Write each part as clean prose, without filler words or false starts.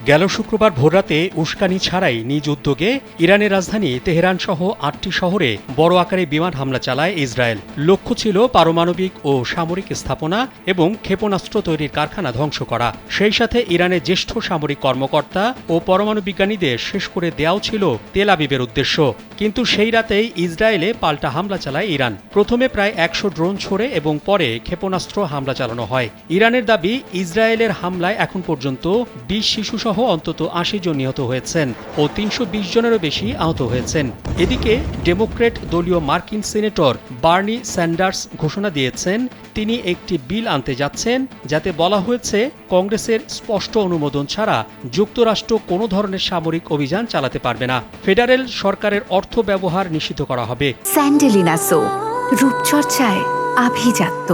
গেল শুক্রবার ভোররাতে উস্কানি ছাড়াই নিজ উদ্যোগে ইরানের রাজধানী তেহরান সহ ৮টি শহরে বড় আকারে বিমান হামলা চালায় ইসরায়েল। লক্ষ্য ছিল পারমাণবিক ও সামরিক স্থাপনা এবং ক্ষেপণাস্ত্র তৈরির কারখানা ধ্বংস করা। সেই সাথে ইরানের জ্যেষ্ঠ সামরিক কর্মকর্তা ও পরমাণু বিজ্ঞানীদের শেষ করে দেওয়াও ছিল তেল আবিবের উদ্দেশ্য। কিন্তু সেই রাতেই ইসরায়েলে পাল্টা হামলা চালায় ইরান। প্রথমে প্রায় ১০০ ড্রোন ছোড়ে এবং পরে ক্ষেপণাস্ত্র হামলা চালানো হয়। ইরানের দাবি, ইসরায়েলের হামলায় এখন পর্যন্ত ২০ শিশুসহ অন্তত ৮০ জন নিহত হয়েছেন ও ৩২০ জনেরও বেশি আহত হয়েছেন। এদিকে ডেমোক্র্যাট দলীয় মার্কিন সিনেটর বার্নি স্যান্ডার্স ঘোষণা দিয়েছেন তিনি একটি বিল আনতে যাচ্ছেন যাতে বলা হয়েছে কংগ্রেসের স্পষ্ট অনুমোদন ছাড়া যুক্তরাষ্ট্র কোনো ধরনের সামরিক অভিযান চালাতে পারবে না। ফেডারেল সরকারের অর্থ ব্যবহার নিষিদ্ধ করা হবে। স্যান্ডেলিনা সো, রূপচর্চায় আভিজাত্য।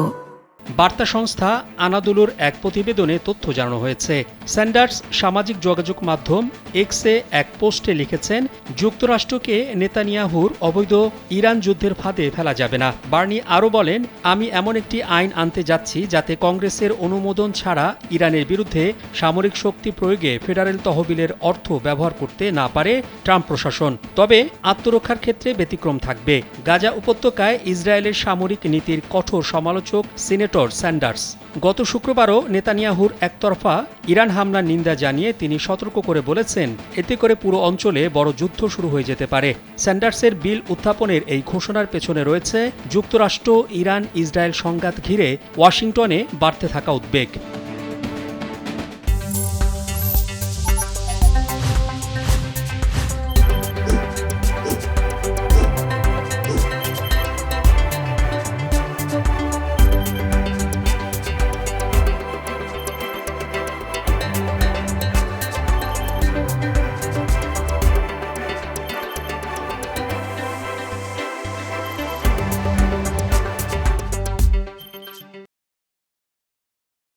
বার্তা সংস্থা আনাদুলুর এক প্রতিবেদনে তথ্য জানানো হয়েছে। স্যান্ডার্স সামাজিক যোগাযোগ মাধ্যম এক্সে এক পোস্টে লিখেছেন, যুক্তরাষ্ট্রকে নেতানিয়াহুর অবৈধ ইরান যুদ্ধের ফাঁদে ফেলা যাবে না। বার্নি আরও বলেন, আমি এমন একটি আইন আনতে যাচ্ছি যাতে কংগ্রেসের অনুমোদন ছাড়া ইরানের বিরুদ্ধে সামরিক শক্তি প্রয়োগে ফেডারেল তহবিলের অর্থ ব্যবহার করতে না পারে ট্রাম্প প্রশাসন। তবে আত্মরক্ষার ক্ষেত্রে ব্যতিক্রম থাকবে। গাজা উপত্যকায় ইসরায়েলের সামরিক নীতির কঠোর সমালোচক সিনেটর স্যান্ডার্স গত শুক্রবারও নেতানিয়াহুর একতরফা ইরান হামলার নিন্দা জানিয়ে তিনি সতর্ক করে বলেছেন, এতে করে পুরো অঞ্চলে বড় যুদ্ধ শুরু হয়ে যেতে পারে। স্যান্ডার্সের বিল উত্থাপনের এই ঘোষণার পেছনে রয়েছে যুক্তরাষ্ট্র ইরান ইসরায়েল সংঘাত ঘিরে ওয়াশিংটনে বাড়তে থাকা উদ্বেগ।